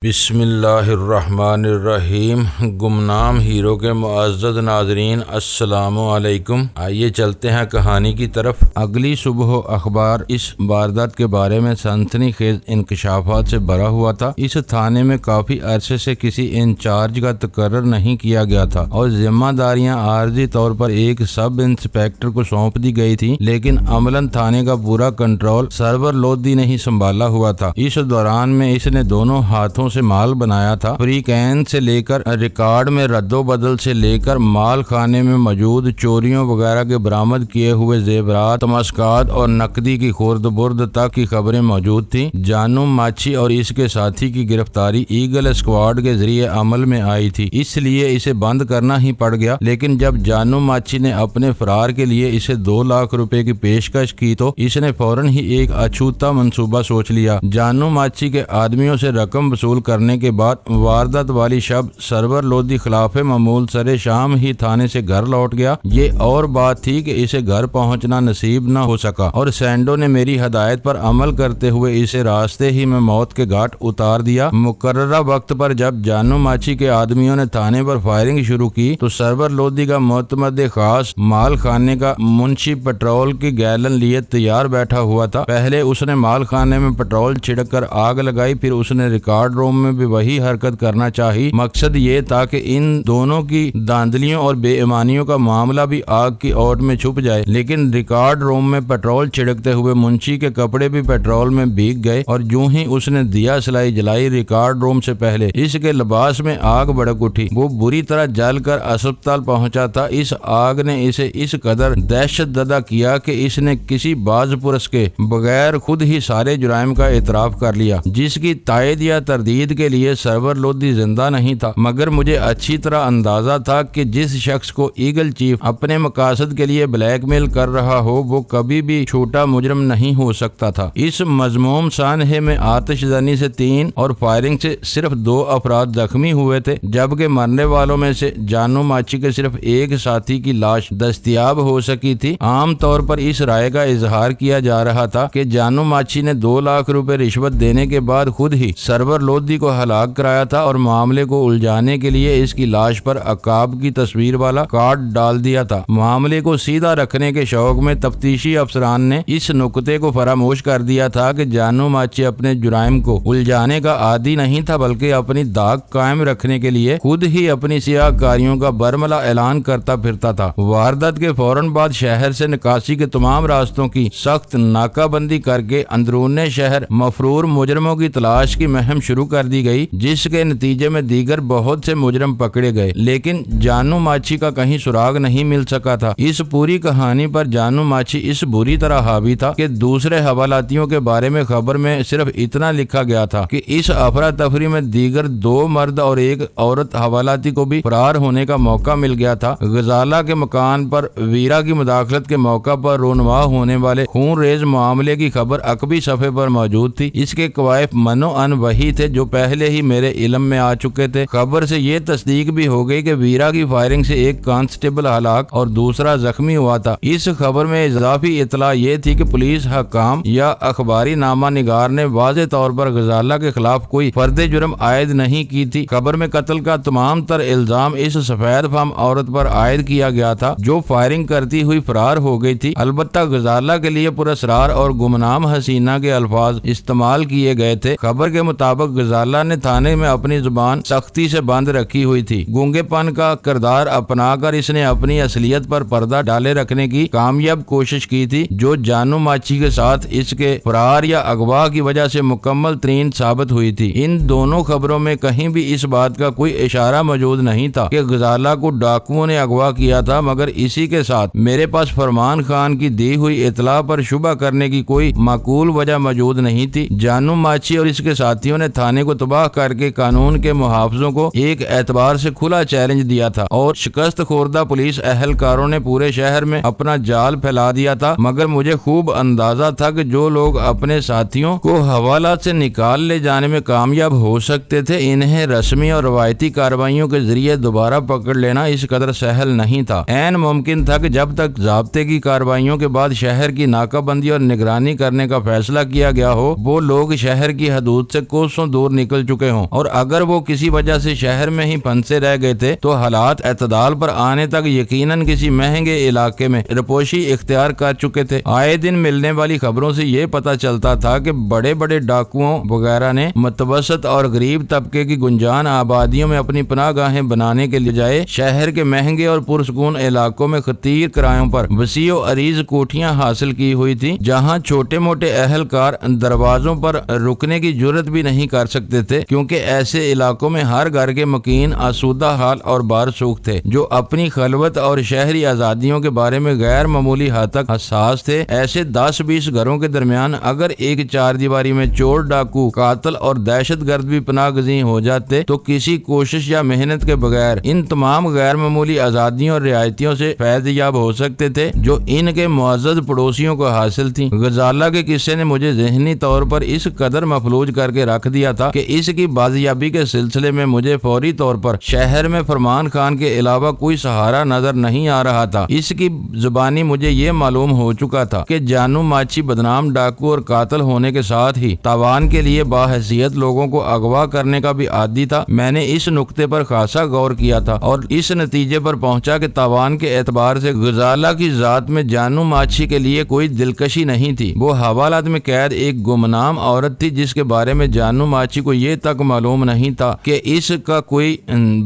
بسم اللہ الرحمن الرحیم۔ گمنام ہیرو کے معزز ناظرین السلام علیکم۔ آئیے چلتے ہیں کہانی کی طرف۔ اگلی صبح اخبار اس واردات کے بارے میں سنسنی خیز انکشافات سے بھرا ہوا تھا۔ اس تھانے میں کافی عرصے سے کسی انچارج کا تقرر نہیں کیا گیا تھا اور ذمہ داریاں عارضی طور پر ایک سب انسپیکٹر کو سونپ دی گئی تھی، لیکن عملاً تھانے کا پورا کنٹرول سرور لودھی نے ہی سنبھالا ہوا تھا۔ اس دوران میں اس نے دونوں ہاتھوں سے مال بنایا تھا، فری کین سے لے کر ریکارڈ میں رد و بدل سے لے کر مال خانے میں موجود چوریوں وغیرہ کے برآمد کیے ہوئے زیورات، تماسکات اور نقدی کی خورد برد تک کی خبریں موجود تھیں۔ جانو ماچھی اور اس کے ساتھی کی گرفتاری ایگل اسکواڈ کے ذریعے عمل میں آئی تھی، اس لیے اسے بند کرنا ہی پڑ گیا۔ لیکن جب جانو ماچھی نے اپنے فرار کے لیے اسے 2 لاکھ روپے کی پیشکش کی تو اس نے فوراً ہی ایک اچھوتا منصوبہ سوچ لیا۔ جانو ماچھی کے آدمیوں سے رقم وصول کرنے کے بعد واردات والی شب سرور لودھی خلاف معمول سرے شام ہی تھانے سے گھر لوٹ گیا۔ یہ اور بات تھی کہ اسے گھر پہنچنا نصیب نہ ہو سکا اور سینڈو نے میری ہدایت پر عمل کرتے ہوئے اسے راستے ہی میں موت کے گھاٹ اتار دیا۔ مقررہ وقت پر جب جانو ماچھی کے آدمیوں نے تھانے پر فائرنگ شروع کی تو سرور لودھی کا معتمد خاص مال خانے کا منشی پٹرول کی گیلن لیے تیار بیٹھا ہوا تھا۔ پہلے اس نے مال خانے میں پٹرول چھڑک کر آگ لگائی، پھر اس نے ریکارڈ روم میں بھی وہی حرکت کرنا چاہی۔ مقصد یہ تھا کہ ان دونوں کی دھاندلیوں اور بے ایمانیوں کا معاملہ بھی آگ کی اوٹ میں چھپ جائے۔ لیکن ریکارڈ روم میں پٹرول چھڑکتے ہوئے منشی کے کپڑے بھی پیٹرول میں بھیگ گئے اور یوں ہی اس نے دیا سلائی جلائی ریکارڈ روم سے پہلے اس کے لباس میں آگ بھڑک اٹھی۔ وہ بری طرح جل کر اسپتال پہنچا تھا۔ اس آگ نے اسے اس قدر دہشت زدہ کیا کہ اس نے کسی باز پرس کے بغیر خود ہی سارے جرائم کا اعتراف کر لیا، جس کی تائید یا تردید کے لیے سرور لودھی زندہ نہیں تھا۔ مگر مجھے اچھی طرح اندازہ تھا کہ جس شخص کو ایگل چیف اپنے مقاصد کے لیے بلیک میل کر رہا ہو وہ کبھی بھی چھوٹا مجرم نہیں ہو سکتا تھا۔ اس مذموم سانحے میں آتش زنی سے 3 اور فائرنگ سے صرف 2 افراد زخمی ہوئے تھے، جبکہ مرنے والوں میں سے جانو ماچھی کے صرف ایک ساتھی کی لاش دستیاب ہو سکی تھی۔ عام طور پر اس رائے کا اظہار کیا جا رہا تھا کہ جانو ماچھی نے 2 لاکھ روپے رشوت دینے کے بعد خود ہی سرور لودھی کو ہلاک کرایا تھا اور معاملے کو الجھانے کے لیے اس کی لاش پر عقاب کی تصویر والا کارڈ ڈال دیا تھا۔ معاملے کو سیدھا رکھنے کے شوق میں تفتیشی افسران نے اس نکتے کو فراموش کر دیا تھا کہ جانو ماچھی اپنے جرائم کو الجھانے کا عادی نہیں تھا، بلکہ اپنی داغ قائم رکھنے کے لیے خود ہی اپنی سیاہ کاریوں کا برملا اعلان کرتا پھرتا تھا۔ واردات کے فوراً بعد شہر سے نکاسی کے تمام راستوں کی سخت ناکہ بندی کر کے اندرون شہر مفرور مجرموں کی تلاش کی مہم شروع کر دی گئی، جس کے نتیجے میں دیگر بہت سے مجرم پکڑے گئے، لیکن جانو ماچھی کا کہیں سراغ نہیں مل سکا تھا۔ اس پوری کہانی پر جانو ماچھی اس بری طرح حاوی تھا کہ دوسرے حوالاتیوں کے بارے میں خبر میں صرف اتنا لکھا گیا تھا کہ اس افراتفری میں دیگر 2 مرد اور 1 عورت حوالاتی کو بھی فرار ہونے کا موقع مل گیا تھا۔ غزالہ کے مکان پر ویرا کی مداخلت کے موقع پر رونما ہونے والے خون ریز معاملے کی خبر عقبی صفحے پر موجود تھی۔ اس کے کوائف منو ان وہی تھے جو پہلے ہی میرے علم میں آ چکے تھے۔ خبر سے یہ تصدیق بھی ہو گئی کہ ویرا کی فائرنگ سے ایک کانسٹیبل ہلاک اور دوسرا زخمی ہوا تھا۔ اس خبر میں اضافی اطلاع یہ تھی کہ پولیس حکام یا اخباری نامہ نگار نے واضح طور پر غزالہ کے خلاف کوئی فرد جرم عائد نہیں کی تھی۔ خبر میں قتل کا تمام تر الزام اس سفید فام عورت پر عائد کیا گیا تھا جو فائرنگ کرتی ہوئی فرار ہو گئی تھی۔ البتہ غزالہ کے لیے پراسرار اور گمنام حسینہ کے الفاظ استعمال کیے گئے تھے۔ خبر کے مطابق غزالہ نے تھانے میں اپنی زبان سختی سے بند رکھی ہوئی تھی۔ گونگے پن کا کردار اپنا کر اس نے اپنی اصلیت پر پردہ ڈالے رکھنے کی کامیاب کوشش کی تھی، جو جانو ماچھی کے ساتھ اس کے فرار یا اغوا کی وجہ سے مکمل ترین ثابت ہوئی تھی۔ ان دونوں خبروں میں کہیں بھی اس بات کا کوئی اشارہ موجود نہیں تھا کہ غزالہ کو ڈاکوؤں نے اغوا کیا تھا، مگر اسی کے ساتھ میرے پاس فرمان خان کی دی ہوئی اطلاع پر شبہ کرنے کی کوئی معقول وجہ موجود نہیں تھی۔ جانو ماچھی اور اس کے ساتھیوں نے تھانے کو تباہ کر کے قانون کے محافظوں کو ایک اعتبار سے کھلا چیلنج دیا تھا اور شکست خوردہ پولیس اہلکاروں نے پورے شہر میں اپنا جال پھیلا دیا تھا۔ مگر مجھے خوب اندازہ تھا کہ جو لوگ اپنے ساتھیوں کو حوالات سے نکال لے جانے میں کامیاب ہو سکتے تھے، انہیں رسمی اور روایتی کارروائیوں کے ذریعے دوبارہ پکڑ لینا اس قدر سہل نہیں تھا۔ عین ممکن تھا کہ جب تک ضابطے کی کارروائیوں کے بعد شہر کی ناکہ بندی اور نگرانی کرنے کا فیصلہ کیا گیا ہو، وہ لوگ شہر کی حدود سے کوسوں دور دور نکل چکے ہوں، اور اگر وہ کسی وجہ سے شہر میں ہی پھنسے رہ گئے تھے تو حالات اعتدال پر آنے تک یقیناً کسی مہنگے علاقے میں رپوشی اختیار کر چکے تھے۔ آئے دن ملنے والی خبروں سے یہ پتہ چلتا تھا کہ بڑے بڑے ڈاکوؤں وغیرہ نے متوسط اور غریب طبقے کی گنجان آبادیوں میں اپنی پناہ گاہیں بنانے کے بجائے شہر کے مہنگے اور پرسکون علاقوں میں خطیر کرایوں پر وسیع و عریض کوٹھیاں حاصل کی ہوئی تھی، جہاں چھوٹے موٹے اہلکار دروازوں پر رکنے کی جرت بھی نہیں کر سکتے تھے، کیونکہ ایسے علاقوں میں ہر گھر کے مکین آسودہ حال اور بارسوخ تھے جو اپنی خلوت اور شہری آزادیوں کے بارے میں غیر معمولی حد تک حساس تھے۔ ایسے 10-20 گھروں کے درمیان اگر ایک چار دیواری میں چور، ڈاکو، قاتل اور دہشت گرد بھی پناہ گزین ہو جاتے تو کسی کوشش یا محنت کے بغیر ان تمام غیر معمولی آزادیوں اور رعایتوں سے فیض یاب ہو سکتے تھے جو ان کے معزز پڑوسیوں کو حاصل تھیں۔ غزالہ کے قصے نے مجھے ذہنی طور پر اس قدر مفلوج کر کے رکھ دیا تھا کہ اس کی بازیابی کے سلسلے میں مجھے فوری طور پر شہر میں فرمان خان کے علاوہ کوئی سہارا نظر نہیں آ رہا تھا۔ اس کی زبانی مجھے یہ معلوم ہو چکا تھا کہ جانو ماچھی بدنام ڈاکو اور قاتل ہونے کے ساتھ ہی تاوان کے لیے باحیثیت لوگوں کو اغوا کرنے کا بھی عادی تھا۔ میں نے اس نقطے پر خاصا غور کیا تھا اور اس نتیجے پر پہنچا کہ تاوان کے اعتبار سے غزالہ کی ذات میں جانو ماچھی کے لیے کوئی دلکشی نہیں تھی۔ وہ حوالات میں قید ایک گمنام عورت تھی جس کے بارے میں جانو ماچھی کو یہ تک معلوم نہیں تھا کہ اس کا کوئی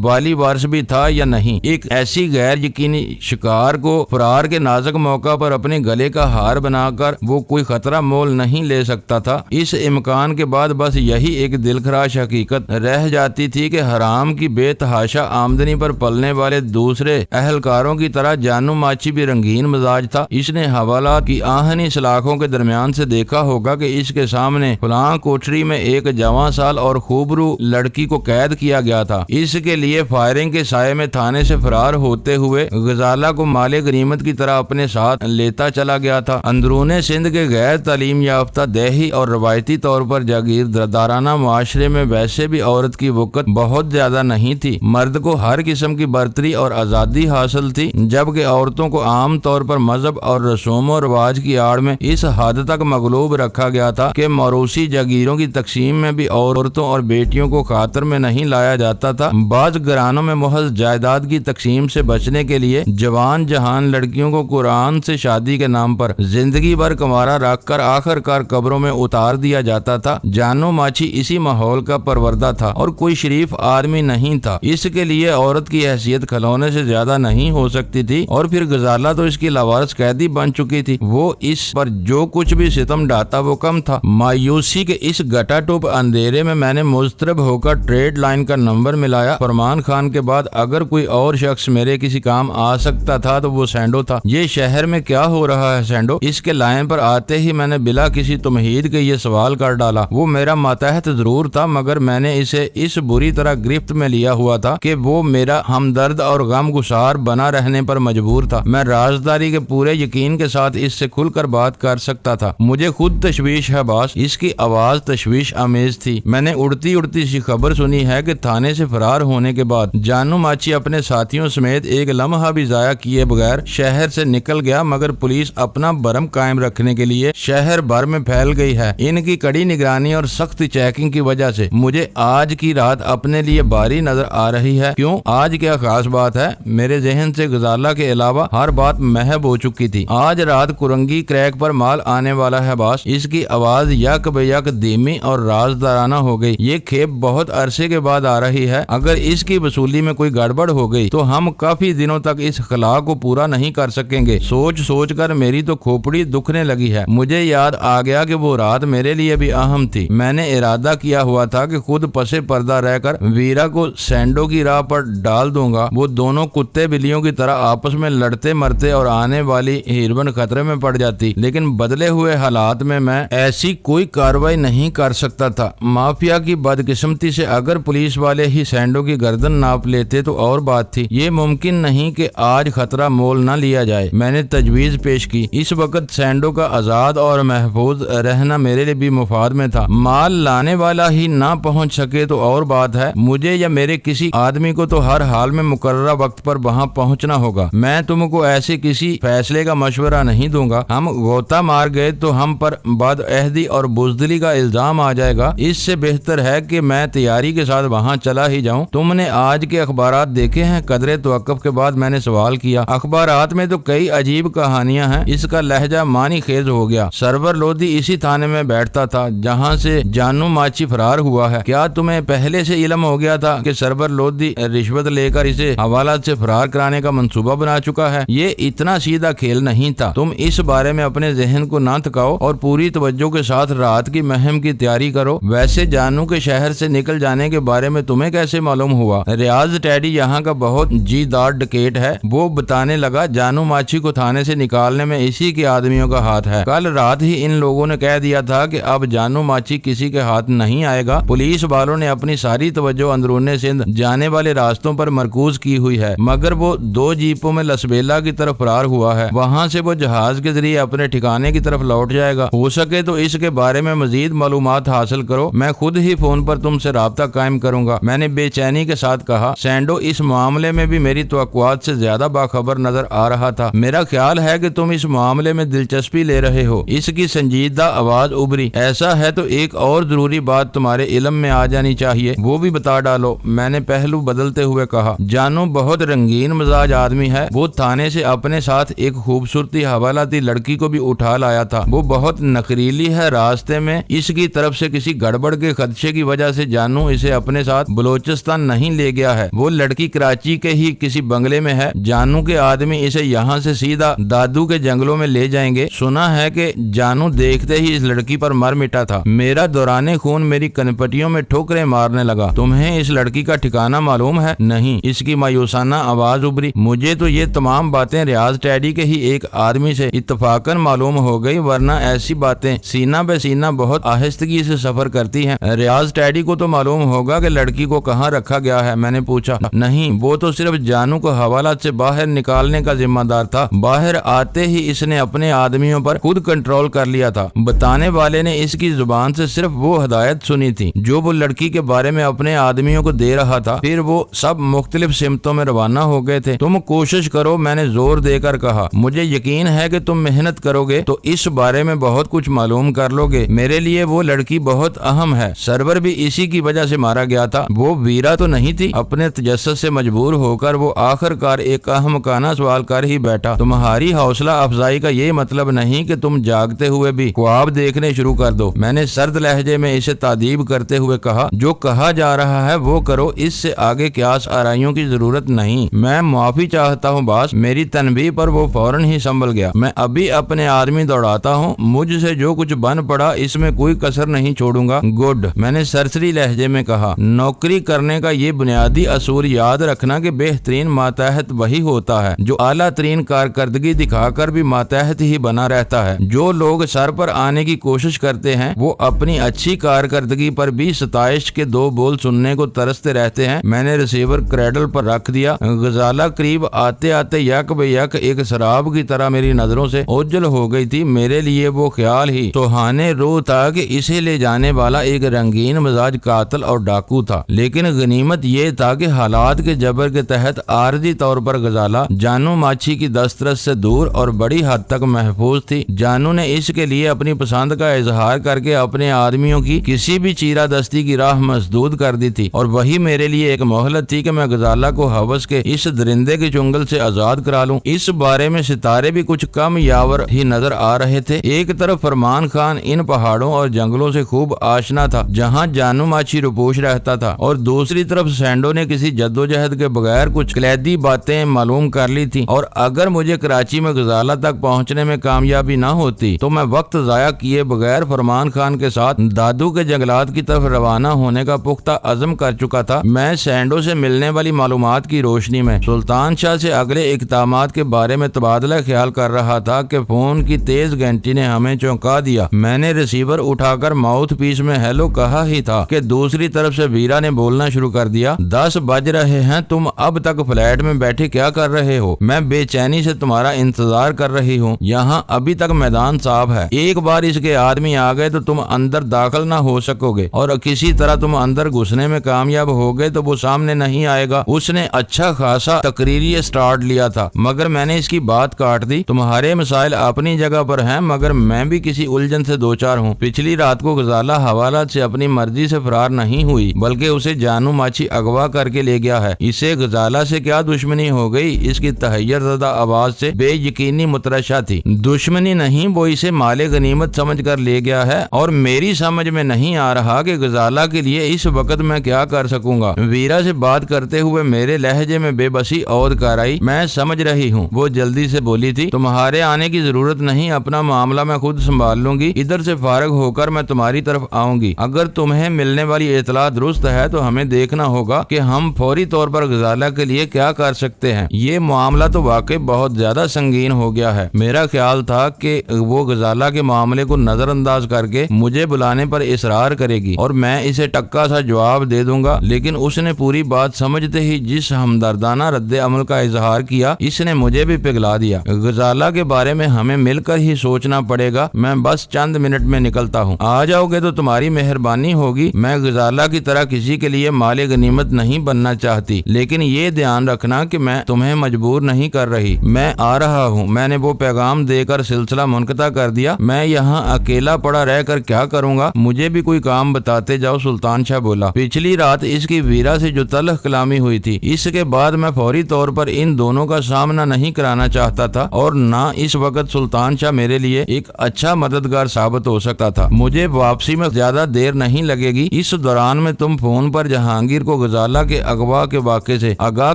والی وارث بھی تھا یا نہیں۔ ایک ایسی غیر یقینی شکار کو فرار کے نازک موقع پر اپنے گلے کا ہار بنا کر وہ کوئی خطرہ مول نہیں لے سکتا تھا۔ اس امکان کے بعد بس یہی ایک دلخراش حقیقت رہ جاتی تھی کہ حرام کی بے تحاشا آمدنی پر پلنے والے دوسرے اہلکاروں کی طرح جانو ماچھی بھی رنگین مزاج تھا۔ اس نے حوالات کی آہنی سلاخوں کے درمیان سے دیکھا ہوگا کہ اس کے سامنے فلاں کوٹری میں ایک جوان سال اور خوبرو لڑکی کو قید کیا گیا تھا۔ اس کے لیے فائرنگ کے سائے میں تھانے سے فرار ہوتے ہوئے غزالہ کو مال غنیمت کی طرح اپنے ساتھ لیتا چلا گیا تھا۔ اندرون سندھ کے غیر تعلیم یافتہ دیہی اور روایتی طور پر جاگیردارانہ معاشرے میں ویسے بھی عورت کی وقت بہت زیادہ نہیں تھی۔ مرد کو ہر قسم کی برتری اور آزادی حاصل تھی، جبکہ عورتوں کو عام طور پر مذہب اور رسوم و رواج کی آڑ میں اس حد تک مغلوب رکھا گیا تھا کہ موروثی جاگیروں کی تقسیم میں بھی عورتوں اور بیٹیوں کو خاطر میں نہیں لایا جاتا تھا۔ بعض گھرانوں میں محض جائیداد کی تقسیم سے بچنے کے لیے جوان جہان لڑکیوں کو قرآن سے شادی کے نام پر زندگی بھر کنوارا رکھ کر آخر کار قبروں میں اتار دیا جاتا تھا۔ جانو ماچھی اسی ماحول کا پروردہ تھا اور کوئی شریف آدمی نہیں تھا۔ اس کے لیے عورت کی حیثیت کھلونے سے زیادہ نہیں ہو سکتی تھی، اور پھر غزالہ تو اس کی لاوارث قیدی بن چکی تھی۔ وہ اس پر جو کچھ بھی ستم ڈھاتا وہ کم تھا۔ مایوسی کے اس گٹا ٹوپ اندھیرے میں نے مضطرب ہو کر ٹریڈ لائن کا نمبر ملایا۔ فرمان خان کے بعد اگر کوئی اور شخص میرے کسی کام آ سکتا تھا تو وہ سینڈو تھا۔ یہ شہر میں کیا ہو رہا ہے سینڈو؟ اس کے لائن پر آتے ہی میں نے بلا کسی تمہید کے یہ سوال کر ڈالا۔ وہ میرا ماتحت ضرور تھا، مگر میں نے اسے اس بری طرح گرفت میں لیا ہوا تھا کہ وہ میرا ہمدرد اور غم گسار بنا رہنے پر مجبور تھا۔ میں رازداری کے پورے یقین کے ساتھ اس سے کھل کر بات کر سکتا تھا۔ مجھے خود تشویش ہے باس۔ اس کی آواز تشویش آمیز تھی۔ میں نے اڑتی اڑتی سی خبر سنی ہے کہ تھانے سے فرار ہونے کے بعد جانو ماچھی اپنے ساتھیوں سمیت ایک لمحہ بھی ضائع کیے بغیر شہر سے نکل گیا، مگر پولیس اپنا برم قائم رکھنے کے لیے شہر بھر میں پھیل گئی ہے۔ ان کی کڑی نگرانی اور سخت چیکنگ کی وجہ سے مجھے آج کی رات اپنے لیے باری نظر آ رہی ہے۔ کیوں؟ آج کیا خاص بات ہے؟ میرے ذہن سے غزالہ کے علاوہ ہر بات محب ہو چکی تھی۔ آج رات کرنگی کریک پر مال آنے والا ہے باس۔ اس کی آواز یک بے یک دھیمی اور رازدارانہ ہو گئی۔ یہ کھیپ بہت عرصے کے بعد آ رہی ہے۔ اگر اس کی وصولی میں کوئی گڑبڑ ہو گئی تو ہم کافی دنوں تک اس خلا کو پورا نہیں کر سکیں گے۔ سوچ سوچ کر میری تو کھوپڑی دکھنے لگی ہے۔ مجھے یاد آ گیا کہ وہ رات میرے لیے بھی اہم تھی۔ میں نے ارادہ کیا ہوا تھا کہ خود پسے پردہ رہ کر ویرا کو سینڈو کی راہ پر ڈال دوں گا۔ وہ دونوں کتے بلیوں کی طرح آپس میں لڑتے مرتے اور آنے والی ہیروین خطرے میں پڑ جاتی، لیکن بدلے ہوئے حالات میں ایسی کوئی کارروائی نہیں کر سکتا تھا۔ مافیا کی بدقسمتی سے اگر پولیس والے ہی سینڈو کی گردن ناپ لیتے تو اور بات تھی۔ یہ ممکن نہیں کہ آج خطرہ مول نہ لیا جائے۔ میں نے تجویز پیش کی۔ اس وقت سینڈو کا آزاد اور محفوظ رہنا میرے لیے بھی مفاد میں تھا۔ مال لانے والا ہی نہ پہنچ سکے تو اور بات ہے، مجھے یا میرے کسی آدمی کو تو ہر حال میں مقررہ وقت پر وہاں پہنچنا ہوگا۔ میں تم کو ایسے کسی فیصلے کا مشورہ نہیں دوں گا۔ ہم غوطہ مار گئے تو ہم پر بد عہدی اور بزدلی کا الزام آ جائے گا۔ اس سے سے بہتر ہے کہ میں تیاری کے ساتھ وہاں چلا ہی جاؤں۔ تم نے آج کے اخبارات دیکھے ہیں؟ قدرے توقف کے بعد میں نے سوال کیا۔ اخبارات میں تو کئی عجیب کہانیاں ہیں۔ اس کا لہجہ معنی خیز ہو گیا۔ سرور لودھی اسی تھانے میں بیٹھتا تھا جہاں سے جانو ماچی فرار ہوا ہے۔ کیا تمہیں پہلے سے علم ہو گیا تھا کہ سرور لودھی رشوت لے کر اسے حوالات سے فرار کرانے کا منصوبہ بنا چکا ہے؟ یہ اتنا سیدھا کھیل نہیں تھا۔ تم اس بارے میں اپنے ذہن کو نہ تھکاؤ اور پوری توجہ کے ساتھ رات کی مہم کی تیاری کرو۔ ویسے جانو کے شہر سے نکل جانے کے بارے میں تمہیں کیسے معلوم ہوا؟ ریاض ٹیڈی یہاں کا بہت جی دار ڈکیٹ ہے۔ وہ بتانے لگا جانو ماچی کو تھانے سے نکالنے میں اسی کے آدمیوں کا ہاتھ ہے۔ کل رات ہی ان لوگوں نے کہہ دیا تھا کہ اب جانو ماچی کسی کے ہاتھ نہیں آئے گا۔ پولیس والوں نے اپنی ساری توجہ اندرون سندھ جانے والے راستوں پر مرکوز کی ہوئی ہے، مگر وہ 2 جیپوں میں لسبیلا کی طرف فرار ہوا ہے۔ وہاں سے وہ جہاز کے ذریعے اپنے ٹھکانے کی طرف لوٹ جائے گا۔ ہو سکے تو اس کے بارے میں مزید معلومات حاصل کرو، میں خود ہی فون پر تم سے رابطہ قائم کروں گا۔ میں نے بے چینی کے ساتھ کہا۔ سینڈو اس معاملے میں بھی میری توقعات سے زیادہ باخبر نظر آ رہا تھا۔ میرا خیال ہے کہ تم اس معاملے میں دلچسپی لے رہے ہو۔ اس کی سنجیدہ آواز ابھری۔ ایسا ہے تو ایک اور ضروری بات تمہارے علم میں آ جانی چاہیے، وہ بھی بتا ڈالو، میں نے پہلو بدلتے ہوئے کہا۔ جانو بہت رنگین مزاج آدمی ہے۔ وہ تھانے سے اپنے ساتھ ایک خوبصورتی حوالاتی لڑکی کو بھی اٹھا لایا تھا۔ وہ بہت نخریلی ہے۔ راستے میں اس کی طرف سے کسی گڑبڑ کے خدشے کی وجہ سے جانو اسے اپنے ساتھ بلوچستان نہیں لے گیا ہے۔ وہ لڑکی کراچی کے ہی کسی بنگلے میں ہے۔ جانو کے آدمی اسے یہاں سے سیدھا دادو کے جنگلوں میں لے جائیں گے۔ سنا ہے کہ جانو دیکھتے ہی اس لڑکی پر مر مٹا تھا۔ میرا دوران خون میری کنپٹیوں میں ٹھوکریں مارنے لگا۔ تمہیں اس لڑکی کا ٹھکانہ معلوم ہے؟ نہیں، اس کی مایوسانہ آواز ابھری۔ مجھے تو یہ تمام باتیں ریاض ٹیڈی کے ہی ایک آدمی سے اتفاقاً معلوم ہو گئی، ورنہ ایسی باتیں سینہ بے سینہ بہت آہستگی سے سفر کرتی ہیں۔ ریاض ٹیڈی کو تو معلوم ہوگا کہ لڑکی کو کہاں رکھا گیا ہے، میں نے پوچھا۔ نہیں، وہ تو صرف جانو کو حوالات سے باہر نکالنے کا ذمہ دار تھا۔ باہر آتے ہی اس نے اپنے آدمیوں پر خود کنٹرول کر لیا تھا۔ بتانے والے نے اس کی زبان سے صرف وہ ہدایت سنی تھی جو وہ لڑکی کے بارے میں اپنے آدمیوں کو دے رہا تھا۔ پھر وہ سب مختلف سمتوں میں روانہ ہو گئے تھے۔ تم کوشش کرو، میں نے زور دے کر کہا۔ مجھے یقین ہے کہ تم محنت کرو گے تو اس بارے میں بہت کچھ معلوم کر لو گے۔ میرے لیے وہ لڑکی بہت اہم ہے۔ سرور بھی اسی کی وجہ سے مارا گیا تھا۔ وہ ویرا تو نہیں تھی؟ اپنے تجسس سے مجبور ہو کر وہ آخر کار ایک احمقانہ سوال کر ہی بیٹھا۔ تمہاری حوصلہ افزائی کا یہ مطلب نہیں کہ تم جاگتے ہوئے بھی خواب دیکھنے شروع کر دو، میں نے سرد لہجے میں اسے تعدیب کرتے ہوئے کہا۔ جو کہا جا رہا ہے وہ کرو، اس سے آگے قیاس آرائیوں کی ضرورت نہیں۔ میں معافی چاہتا ہوں باس۔ میری تنبیہ پر وہ فوراً ہی سنبھل گیا۔ میں ابھی اپنے آدمی دوڑاتا ہوں، مجھ سے جو کچھ بن پڑا اس میں کوئی کسر نہیں چھوڑوں گا۔ گڈ، میں نے سرسری لہجے میں کہا۔ نوکری کرنے کا یہ بنیادی اصول یاد رکھنا کہ بہترین ماتحت وہی ہوتا ہے جو اعلیٰ ترین کارکردگی دکھا کر بھی ماتحت ہی بنا رہتا ہے۔ جو لوگ سر پر آنے کی کوشش کرتے ہیں وہ اپنی اچھی کارکردگی پر بھی ستائش کے 2 بول سننے کو ترستے رہتے ہیں۔ میں نے ریسیور کریڈل پر رکھ دیا۔ غزالہ قریب آتے آتے یک بے یک ایک شراب کی طرح میری نظروں سے اوجھل ہو گئی تھی۔ میرے لیے وہ خیال ہی سہانے روح تھا کہ اسے لے جانے والا ایک رنگین مزاج قاتل اور ڈاکو تھا، لیکن غنیمت یہ تھا کہ حالات کے جبر کے تحت عارضی طور پر غزالہ جانو ماچی کی دسترس سے دور اور بڑی حد تک محفوظ تھی۔ جانو نے اس کے لیے اپنی پسند کا اظہار کر کے اپنے آدمیوں کی کسی بھی چیرہ دستی کی راہ مسدود کر دی تھی، اور وہی میرے لیے ایک مہلت تھی کہ میں غزالہ کو ہوس کے اس درندے کے چنگل سے آزاد کرا لوں۔ اس بارے میں ستارے بھی کچھ کم یاور ہی نظر آ رہے تھے۔ ایک طرف فرمان خان ان پہاڑوں اور جنگلوں سے خوب آشنا تھا جہاں جانو ماچی روپوش رہتا تھا، اور دوسری طرف سینڈو نے کسی جدوجہد کے بغیر کچھ کلیدی باتیں معلوم کر لی تھی، اور اگر مجھے کراچی میں غزالہ تک پہنچنے میں کامیابی نہ ہوتی تو میں وقت ضائع کیے بغیر فرمان خان کے ساتھ دادو کے جنگلات کی طرف روانہ ہونے کا پختہ عزم کر چکا تھا۔ میں سینڈو سے ملنے والی معلومات کی روشنی میں سلطان شاہ سے اگلے اقدامات کے بارے میں تبادلہ خیال کر رہا تھا کہ فون کی تیز گھنٹی نے ہمیں چونکا دیا۔ میں نے ریسیور اٹھا کر ماؤتھ پیس میں ہیلو کہا ہی تھا کہ دوسری طرف سے ویرا نے بولنا شروع کر دیا۔ 10 بج رہے ہیں، تم اب تک فلیٹ میں بیٹھے کیا کر رہے ہو؟ میں بے چینی سے تمہارا انتظار کر رہی ہوں۔ یہاں ابھی تک میدان صاف ہے، ایک بار اس کے آدمی آ گئے تو تم اندر داخل نہ ہو سکو گے، اور کسی طرح تم اندر گھسنے میں کامیاب ہو گئے تو وہ سامنے نہیں آئے گا۔ اس نے اچھا خاصا تقریری اسٹارٹ لیا تھا، مگر میں نے اس کی بات کاٹ دی۔ تمہارے مسائل اپنی جگہ پر ہیں، مگر میں بھی کسی الجھن سے دوچار ہوں۔ پچھلی رات کو غزالہ حوالہ ساتھ سے اپنی مرضی سے فرار نہیں ہوئی بلکہ اسے جانو ماچھی اغوا کر کے لے گیا ہے۔ اسے غزالہ سے کیا دشمنی ہو گئی؟ اس کی تحیر زدہ آواز سے بے یقینی مترشح تھی۔ دشمنی نہیں، وہ اسے مال غنیمت سمجھ کر لے گیا ہے اور میری سمجھ میں نہیں آ رہا کہ غزالہ کے لیے اس وقت میں کیا کر سکوں گا۔ ویرا سے بات کرتے ہوئے میرے لہجے میں بے بسی عود کر آئی۔ میں سمجھ رہی ہوں، وہ جلدی سے بولی تھی۔ تمہارے آنے کی ضرورت نہیں، اپنا معاملہ میں خود سنبھال لوں گی۔ ادھر سے فارغ ہو کر میں تمہاری طرف آؤں گی۔ اگر تمہیں ملنے والی اطلاع درست ہے تو ہمیں دیکھنا ہوگا کہ ہم فوری طور پر غزالہ کے لیے کیا کر سکتے ہیں۔ یہ معاملہ تو واقعی بہت زیادہ سنگین ہو گیا ہے۔ میرا خیال تھا کہ وہ غزالہ کے معاملے کو نظر انداز کر کے مجھے بلانے پر اصرار کرے گی اور میں اسے ٹکا سا جواب دے دوں گا، لیکن اس نے پوری بات سمجھتے ہی جس ہمدردانہ رد عمل کا اظہار کیا، اس نے مجھے بھی پگھلا دیا۔ غزالہ کے بارے میں ہمیں مل کر ہی سوچنا پڑے گا۔ میں بس چند منٹ میں نکلتا ہوں، آ جاؤ گے تو تمہاری مہربانی ہوگی۔ میں غزالہ کی طرح کسی کے لیے مال غنیمت نہیں بننا چاہتی، لیکن یہ دھیان رکھنا کہ میں تمہیں مجبور نہیں کر رہی۔ میں آ رہا ہوں۔ میں نے وہ پیغام دے کر سلسلہ منقطع کر دیا۔ میں یہاں اکیلا پڑا رہ کر کیا کروں گا؟ مجھے بھی کوئی کام بتاتے جاؤ، سلطان شاہ بولا۔ پچھلی رات اس کی ویرا سے جو تلخ کلامی ہوئی تھی، اس کے بعد میں فوری طور پر ان دونوں کا سامنا نہیں کرانا چاہتا تھا اور نہ اس وقت سلطان شاہ میرے لیے ایک اچھا مددگار ثابت ہو سکتا تھا۔ مجھے واپسی میں زیادہ دیر نہیں لگے گی۔ اس دوران میں تم فون پر جہانگیر کو غزالہ کے اغوا کے واقعے سے آگاہ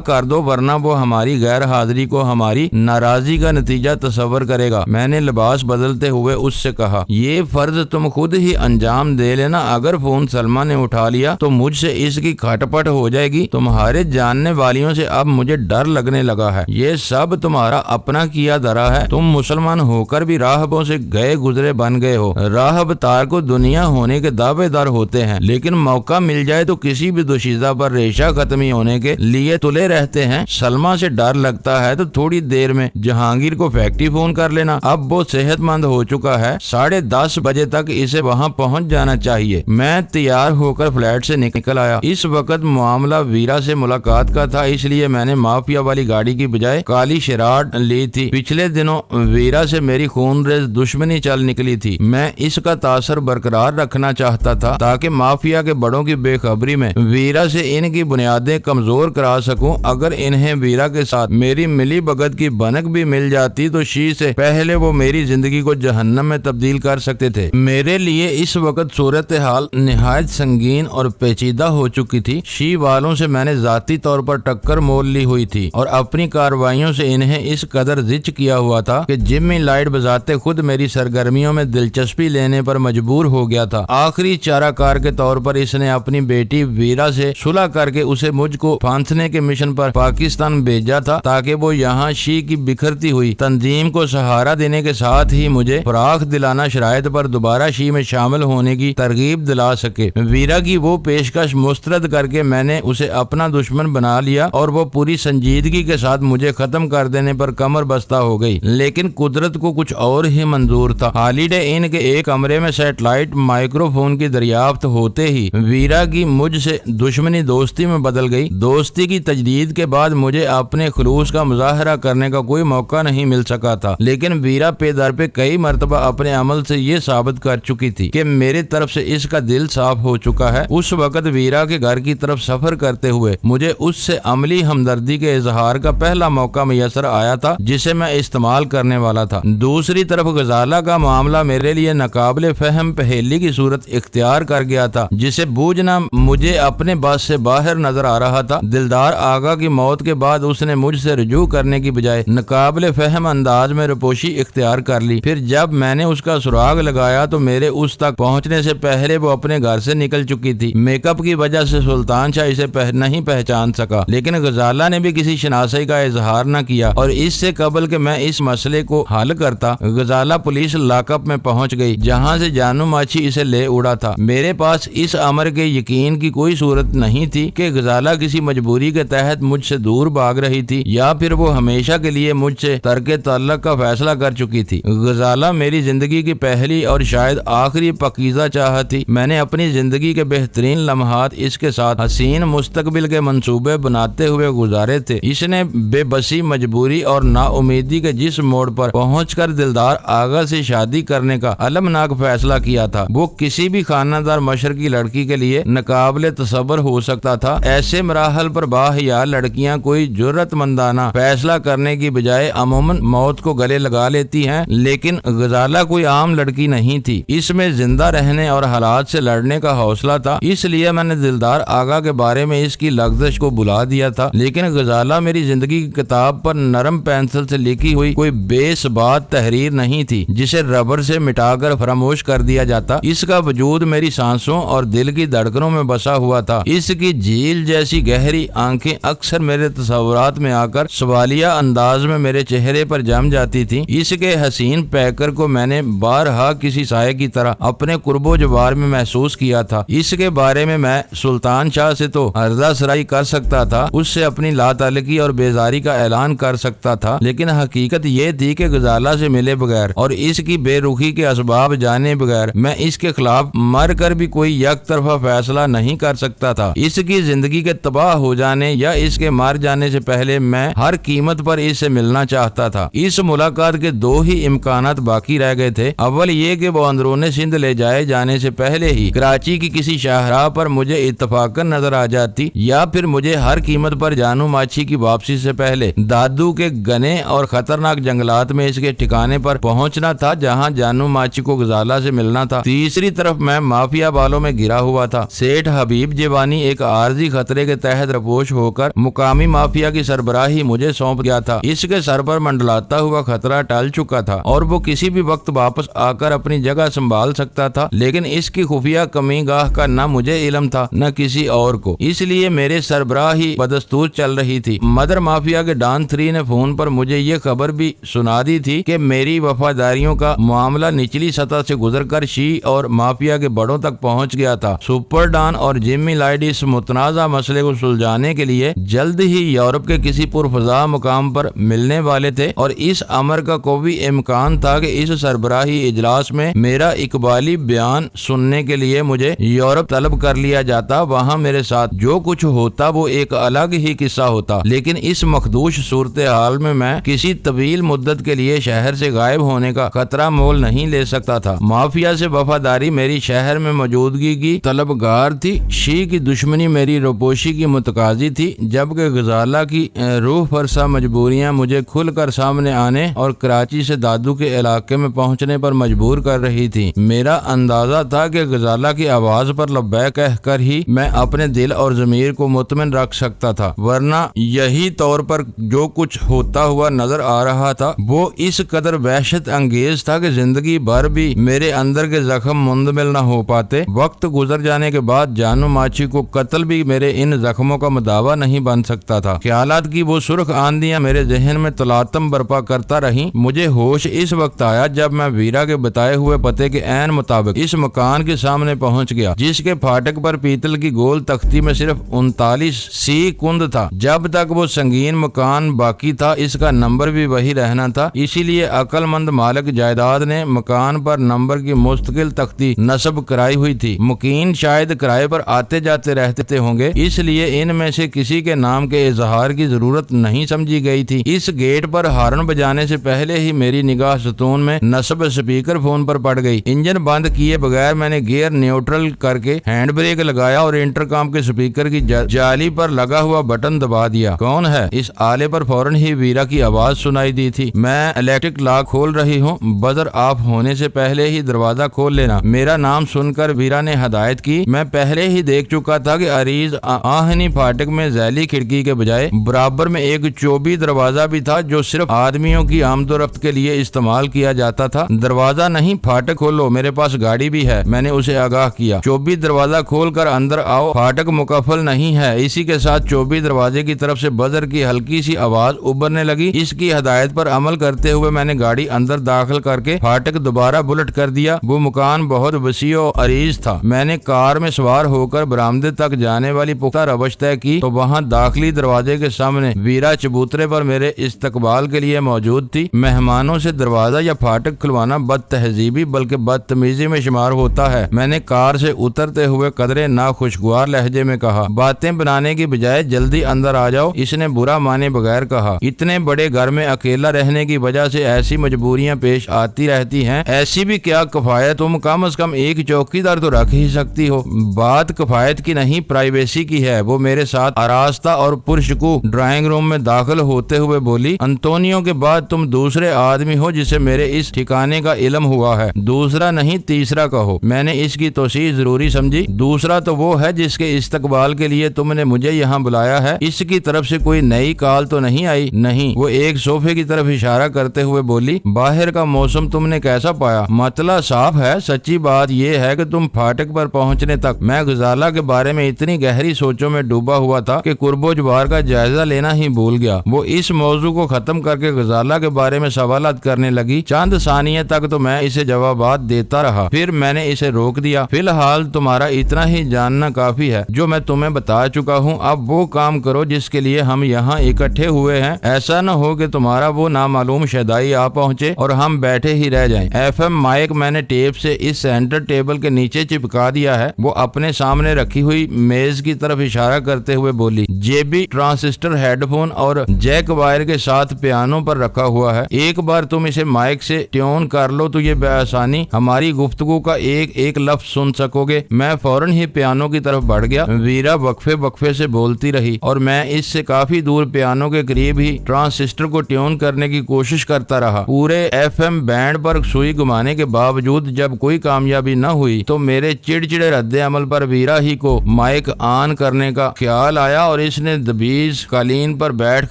کر دو، ورنہ وہ ہماری غیر حاضری کو ہماری ناراضی کا نتیجہ تصور کرے گا۔ میں نے لباس بدلتے ہوئے اس سے کہا، یہ فرض تم خود ہی انجام دے لینا۔ اگر فون سلمہ نے اٹھا لیا تو مجھ سے اس کی کھٹ پٹ ہو جائے گی۔ تمہارے جاننے والیوں سے اب مجھے ڈر لگنے لگا ہے۔ یہ سب تمہارا اپنا کیا دھرا ہے۔ تم مسلمان ہو کر بھی راہبوں سے گئے گزرے بن گئے ہو۔ راہب تار کو دنیا ہونے کے دعوے دار ہوتے ہیں، لیکن موقع مل جائے تو کسی بھی دوشیزہ پر ریشہ ختمی ہونے کے لیے تلے رہتے ہیں۔ سلمہ سے ڈر لگتا ہے تو تھوڑی دیر میں جہانگیر کو فیکٹری فون کر لینا۔ اب وہ صحت مند ہو چکا ہے، 10:30 بجے تک اسے وہاں پہنچ جانا چاہیے۔ میں تیار ہو کر فلیٹ سے نکل آیا۔ اس وقت معاملہ ویرا سے ملاقات کا تھا، اس لیے میں نے مافیا والی گاڑی کی بجائے کالی شراڈ لی تھی۔ پچھلے دنوں ویرا سے میری خون ریز دشمنی چل نکلی تھی۔ میں اس کا تاثر برقرار رکھنا چاہتا تھا تاکہ مافیا کے بڑوں کی بے خبری میں ویرا سے ان کی بنیادیں کمزور کرا سکوں۔ اگر انہیں ویرا کے ساتھ میری ملی بھگت کی بھنک بھی مل جاتی تو شی سے پہلے وہ میری زندگی کو جہنم میں تبدیل کر سکتے تھے۔ میرے لیے اس وقت صورتحال نہایت سنگین اور پیچیدہ ہو چکی تھی۔ شی والوں سے میں نے ذاتی طور پر ٹکر مول لی ہوئی تھی اور اپنی کارروائیوں سے انہیں اس قدر زچ کیا ہوا تھا کہ جمی لائٹ بذات خود میری سرگرمیوں میں دلچسپی لینے پر مجبور ہو گیا تھا۔ آخری چارہ کار کے طور پر اس نے اپنی بیٹی ویرا سے صلح کر کے اسے مجھ کو پھانسنے کے مشن پر پاکستان بھیجا تھا تاکہ وہ یہاں شی کی بکھرتی ہوئی تنظیم کو سہارا دینے کے ساتھ ہی مجھے فراخ دلانا شرائط پر دوبارہ شی میں شامل ہونے کی ترغیب دلا سکے۔ ویرا کی وہ پیشکش مسترد کر کے میں نے اسے اپنا دشمن بنا لیا اور وہ پوری سنجیدگی کے ساتھ مجھے ختم کر دینے پر کمر بستہ ہو گئی، لیکن قدرت کو کچھ اور ہی منظور تھا۔ ہالیڈے ان کے ایک کمرے میں سیٹلائٹ مائکرو فون کی دریافت ہوتے ہی ویرا کی مجھ سے دشمنی دوستی میں بدل گئی۔ دوستی کی تجدید کے بعد مجھے اپنے خلوص کا مظاہرہ کرنے کا کوئی موقع نہیں مل سکا تھا، لیکن ویرا پے در پہ کئی مرتبہ اپنے عمل سے یہ ثابت کر چکی تھی کہ میری طرف سے اس کا دل صاف ہو چکا ہے۔ اس وقت ویرا کے گھر کی طرف سفر کرتے ہوئے مجھے اس سے عملی ہمدردی کے اظہار کا پہلا موقع میسر آیا تھا جسے میں استعمال کرنے والا تھا۔ دوسری طرف غزالہ کا معاملہ میرے لیے ناقابل فہم پہیلی کی صورت اختیار کر گیا تھا جسے بوجھنا مجھے اپنے بس سے باہر نظر آ رہا تھا۔ دلدار آغا کی موت کے بعد اس نے مجھ سے رجوع کرنے کی بجائے ناقابل فہم انداز میں روپوشی اختیار کر لی۔ پھر جب میں نے اس کا سراغ لگایا تو میرے اس تک پہنچنے سے پہلے وہ اپنے گھر سے نکل چکی تھی۔ میک اپ کی وجہ سے سلطان شاہ اسے نہیں پہچان سکا، لیکن غزالہ نے بھی کسی شناسی کا اظہار نہ کیا، اور اس سے قبل کہ میں اس مسئلے کو حل کرتا غزالہ پولیس لاک اپ میں پہنچ گئی جہاں سے جانو ماچھی اسے لے اڑا تھا۔ میرے پاس اس امر کے یقین کی کوئی صورت نہیں تھی کہ غزالہ کسی مجبوری کے تحت مجھ سے دور بھاگ رہی تھی یا پھر وہ ہمیشہ کے لیے مجھ سے ترک تعلق کا فیصلہ کر چکی تھی۔ غزالہ میری زندگی کی پہلی اور شاید آخری پاکیزہ چاہت تھی۔ میں نے اپنی زندگی کے بہترین لمحات اس کے ساتھ حسین مستقبل کے منصوبے بناتے ہوئے گزارے تھے۔ اس نے بے بسی، مجبوری اور نا امیدی کے جس موڑ پر پہنچ کر دلدار آغا سے شادی کرنے کا المناک فیصلہ کیا تھا، وہ کسی بھی خانہ دار مشرقی لڑکی کے لیے ناقابل تصور ہو سکتا تھا۔ ایسے مراحل پر باحیا لڑکیاں کوئی جرأت مندانہ فیصلہ کرنے کی بجائے عموماً موت کو گلے لگا لیتی ہیں، لیکن غزالہ کوئی عام لڑکی نہیں تھی۔ اس میں زندہ رہنے اور حالات سے لڑنے کا حوصلہ تھا، اس لیے میں نے دلدار آغا کے بارے میں اس کی لغزش کو بلا دیا تھا، لیکن غزالہ میری زندگی کی کتاب پر نرم پینسل سے لکھی ہوئی کوئی بے ثبات تحریر نہیں تھی جسے ربر سے مٹا کر فراموش کر دیا جاتا۔ اس کا وجود میری سانسوں اور دل کی دھڑکنوں میں بسا ہوا تھا۔ اس کی جھیل جیسی گہری آنکھیں اکثر میرے تصورات میں آ کر سوالیہ انداز میں میرے چہرے پر جم جاتی تھی۔ اس کے حسین پیکر کو میں نے بارہا کسی سائے کی طرح اپنے قرب و جوار میں محسوس کیا تھا۔ اس کے بارے میں سلطان شاہ سے تو عرضہ سرائی کر سکتا تھا، اس سے اپنی لا تعلقی اور بیزاری کا اعلان کر سکتا تھا، لیکن حقیقت یہ تھی کہ غزالہ سے ملے بغیر اور اس کی بے رخی کے اسباب جانے بغیر میں اس کے خلاف مر کر بھی کوئی یک طرفہ فیصلہ نہیں کر سکتا تھا۔ اس کی زندگی کے تباہ ہو جانے یا اس کے مر جانے سے پہلے میں ہر قیمت پر اس سے ملنا چاہتا تھا۔ اس ملاقات کے دو ہی امکانات باقی رہ گئے تھے۔ اول یہ کہ وہ اندرون سندھ لے جائے جانے سے پہلے ہی کراچی کی کسی شاہراہ پر مجھے اتفاقاً نظر آ جاتی، یا پھر مجھے ہر قیمت پر جانو ماچھی کی واپسی سے پہلے دادو کے گھنے اور خطرناک جنگلات میں اس کے ٹھکانے پر پہنچنا تھا جہاں جانو ماچھی کو غزالہ سے ملنا تھا۔ تیسری طرف میں مافیا بالوں میں گرا ہوا تھا۔ سیٹھ حبیب جیوانی ایک عارضی خطرے کے تحت رپوش ہو کر مقامی مافیا کی سربراہی مجھے سونپ گیا تھا۔ اس کے سر پر منڈلاتا ہوا خطرہ ٹل چکا تھا اور وہ کسی بھی وقت واپس آ کر اپنی جگہ سنبھال سکتا تھا، لیکن اس کی خفیہ کمی گاہ کا نہ مجھے علم تھا نہ کسی اور کو، اس لیے میرے سربراہی بدستور چل رہی تھی۔ مدر مافیا کے ڈان 3 نے فون پر مجھے یہ خبر بھی سنا دی تھی کہ میری وفاداریوں کا معاملہ نچلی سطح سے گزر کر شی اور مافیا کے بڑوں تک پہنچ گیا تھا۔ سپر ڈان اور جمی لائڈ اس متنازع مسئلے کو سلجھانے کے لیے جلد ہی یورپ کے کسی پرفضا مقام پر ملنے والے تھے، اور اس امر کا قوی امکان تھا کہ اس سربراہی اجلاس میں میرا اقبالی بیان سننے کے لیے مجھے یورپ طلب کر لیا جاتا۔ وہاں میرے ساتھ جو کچھ ہوتا وہ ایک الگ ہی قصہ ہوتا، لیکن اس مخدوش صورتحال میں کسی طویل مدت کے لیے شہر سے غائب ہونے کا خطرہ مول نہیں لے سکتا تھا۔ مافیا سے وفاداری میری شہر میں موجودگی کی طلبگار تھی، شی کی دشمنی میری روپوشی کی متقاضی تھی، جبکہ غزالہ کی روح فرسا مجبوریاں مجھے کھل کر سامنے آنے اور کراچی سے دادو کے علاقے میں پہنچنے پر مجبور کر رہی تھی۔ میرا اندازہ تھا کہ غزالہ کی آواز پر لبیک کہہ کر ہی میں اپنے دل اور ضمیر کو مطمئن رکھ سکتا تھا، ورنہ یہی طور پر جو کچھ ہوتا ہوا نظر آ رہا تھا وہ اس قدر وحشت انگیز تھا کہ زندگی بھر بھی میرے اندر کے زخم مندمل نہ ہو پاتے۔ وقت گزر جانے کے بعد جانو ماچھی کو قتل بھی میرے ان زخموں کا مداوا نہیں بن سکتا تھا۔ خیالات کی وہ سرخ آندیاں میرے ذہن میں تلاطم برپا کرتا رہیں۔ مجھے ہوش اس وقت آیا جب میں ویرا کے بتائے ہوئے پتے کے عین مطابق اس مکان کے سامنے پہنچ گیا جس کے پھاٹک پر پیتل کی گول تختی میں صرف 39 سی کند تھا۔ جب تک وہ سنگین مکان باقی تھا اس کا نمبر بھی وہی رہنا تھا، اسی لیے عقل مند مالک جائیداد نے مکان پر نمبر کی مستقل تختی نصب کرائی ہوئی تھی۔ مکین شاید کرائے پر آتے جاتے رہتے ہوں گے، اس لیے ان میں سے کسی کے نام کے اظہار کی ضرورت نہیں سمجھی گئی تھی۔ اس گیٹ پر ہارن بجانے سے پہلے ہی میری نگاہ ستون میں نصب اسپیکر فون پر پڑ گئی۔ انجن بند کیے بغیر میں نے گیئر نیوٹرل کر کے ہینڈ بریک لگایا اور انٹرکام کے اسپیکر کی جالی پر لگا ہوا بٹن دبا دیا۔ کون ہے؟ اس آلے پر فوراً ہی ویرا کی آواز سنائی دی تھی۔ میں الیکٹرک لاک کھول رہی ہوں، بزر آف ہونے سے پہلے ہی دروازہ کھول لینا۔ میرا نام سن کر ویرا نے ہدایت کی۔ میں پہلے ہی دیکھ چکا تھا کہ عریض آہنی پھاٹک میں ذیلی کھڑکی کے بجائے برابر میں ایک چوبی دروازہ بھی تھا جو صرف آدمیوں کی آمد و رفت کے لیے استعمال کیا جاتا تھا۔ دروازہ نہیں، پھاٹک کھولو، میرے پاس گاڑی بھی ہے، میں نے اسے آگاہ کیا۔ چوبی دروازہ کھول کر اندر آؤ، پھاٹک مکفل نہیں ہے۔ اسی کے ساتھ چوبی دروازے کی طرف سے بزر کی ہلکی سی آواز ابھرنے لگی۔ اس کی ہدایت پر عمل کرتے ہوئے میں نے گاڑی اندر داخل کر کے پھاٹک دوبارہ بلٹ کر دیا۔ وہ مکان بہت وسیع و عریض تھا۔ میں نے کار میں سوار ہو کر برآمدے تک جانے والی پختہ روش طے کی تو وہاں داخلی دروازے کے سامنے ویرا چبوترے پر میرے استقبال کے لیے موجود تھی۔ مہمانوں سے دروازہ یا پھاٹک کھلوانا بد تہذیبی بلکہ بدتمیزی میں شمار ہوتا ہے۔ میں نے کار سے اترتے ہوئے قدرے ناخوشگوار لہجے میں کہا۔ باتیں بنانے کی بجائے جلدی اندر آ جاؤ، اس نے برا مانے بغیر کہا۔ اتنے بڑے گھر میں اکیلا رہنے کی وجہ سے ایسی مجبوریاں پیش آتی رہتی ہیں، ایسی بھی کیا کفایت، تم کم از کم ایک چوکیدار تو رکھ ہی سکتی ہو۔ بات کفایت کی نہیں، پرائیویسی کی ہے۔ وہ میرے ساتھ آراستہ اور پرشکوہ ڈرائنگ روم میں داخل ہوتے ہوئے بولی، انطونیو کے بعد تم دوسرے آدمی ہو جسے میرے اس ٹھکانے کا علم ہوا ہے۔ دوسرا نہیں، تیسرا کہو۔ میں نے اس کی توسیع ضروری سمجھی۔ دوسرا تو وہ ہے جس کے استقبال کے لیے تم نے مجھے یہاں بلایا ہے۔ اس کی طرف سے کوئی نئی کال تو نہیں آئی؟ نہیں۔ وہ ایک صوفے کی طرف اشارہ کرتے ہوئے بولی، باہر کا موسم تم نے کیسا پایا؟ مطلع صاف ہے۔ سچی بات یہ ہے کہ تم پھاٹک پر پہنچنے تک میں غزالہ کے بارے میں اتنی گہری سوچوں میں ڈوبا ہوا تھا کہ قرب و جوار کا جائزہ لینا ہی بھول گیا۔ وہ اس موضوع کو ختم کر کے غزالہ کے بارے میں سوالات کرنے لگی۔ چند ثانیے تک تو میں اسے جوابات دیتا رہا، پھر میں نے اسے روک دیا۔ فی الحال تمہارا اتنا ہی جاننا کافی ہے جو میں تمہیں بتا چکا ہوں۔ اب وہ کام کرو جس کے لیے ہم یہاں اکٹھے ہوئے ہیں۔ ایسا نہ ہو کہ تمہارا وہ نامعلوم شیدائی آ پہنچے اور ہم بیٹھے ہی رہ جائیں۔ ایف ایم مائک میں نے ٹیپ سے اس سینٹر ٹیبل کے نیچے چپکا دیا ہے۔ وہ اپنے سامنے رکھی ہوئی میز کی طرف اشارہ کرتے ہوئے بولی، جیبی ٹرانسسٹر ہیڈ فون اور جیک وائر کے ساتھ پیانو پر رکھا ہوا ہے۔ ایک بار تم اسے مائک سے ٹیون کر لو تو یہ بآسانی ہماری گفتگو کا ایک ایک لفظ سن سکو گے۔ میں فوراً ہی پیانو کی طرف بڑھ گیا۔ ویرا وقفے سے بولتی رہی اور میں اس سے کافی دور پیانو کے قریب ہی ٹرانسسٹر کو ٹیون کرنے کی کوشش کرتا رہا۔ پورے ایف ایم بینڈ پر سوئی گمانے کے باوجود جب کوئی کامیابی نہ ہوئی تو میرے چڑچڑے رد عمل پر ویرا ہی کو مائک آن کرنے کا خیال آیا اور اس نے دبیز قالین پر بیٹھ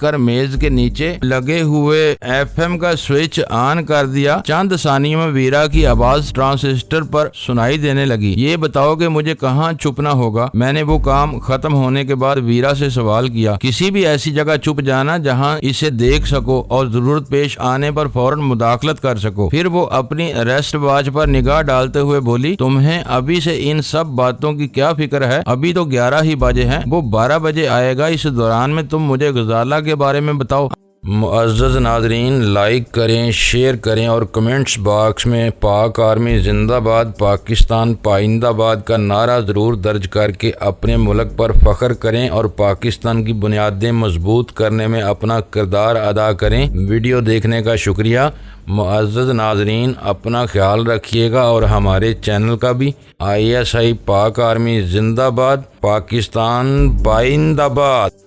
کر میز کے نیچے لگے ہوئے ایف ایم کا سوئچ آن کر دیا۔ چند ثانیوں میں ویرا کی آواز ٹرانسسٹر پر سنائی دینے لگی، یہ بتاؤ کہ مجھے کہاں چھپنا ہوگا؟ میں نے وہ کام ختم ہونے کے بعد ویرا سے سوال کیا۔ کسی بھی ایسی جگہ چھپ جانا جہاں اسے دیکھ سکو اور ضرورت پیش آنے پر فوراً مداخلت کر سکو۔ پھر وہ اپنی ریسٹ واچ پر نگاہ ڈالتے ہوئے بولی، تمہیں ابھی سے ان سب باتوں کی کیا فکر ہے؟ ابھی تو 11 ہی بجے ہیں، وہ 12 بجے آئے گا۔ اس دوران میں تم مجھے غزالہ کے بارے میں بتاؤ۔ معزز ناظرین، لائک کریں، شیئر کریں اور کمنٹس باکس میں پاک آرمی زندہ باد، پاکستان پائندہ باد کا نعرہ ضرور درج کر کے اپنے ملک پر فخر کریں اور پاکستان کی بنیادیں مضبوط کرنے میں اپنا کردار ادا کریں۔ ویڈیو دیکھنے کا شکریہ۔ معزز ناظرین، اپنا خیال رکھیے گا اور ہمارے چینل کا بھی۔ ISI پاک آرمی زندہ باد، پاکستان پائندہ باد۔